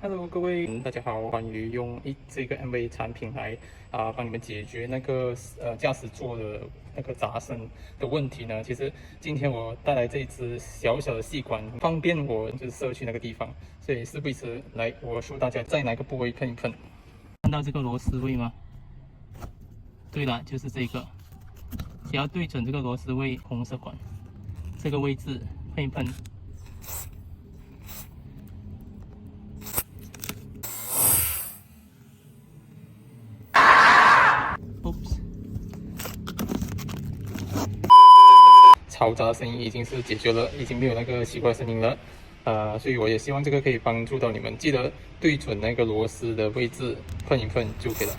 Hello，各位，大家好。关于用这个 MV 产品来帮你们解决那个驾驶座的那个杂声的问题呢，其实今天我带来这一支小小的细管，方便我就是射去那个地方。所以事不宜迟，来，我说大家在哪个部位喷一喷。看到这个螺丝位吗？对了，就是这个，只要对准这个螺丝位，红色管这个位置喷一喷。Oops， 嘈杂的声音已经是解决了，已经没有那个奇怪的声音了。所以我也希望这个可以帮助到你们，记得对准那个螺丝的位置喷一喷就可以了。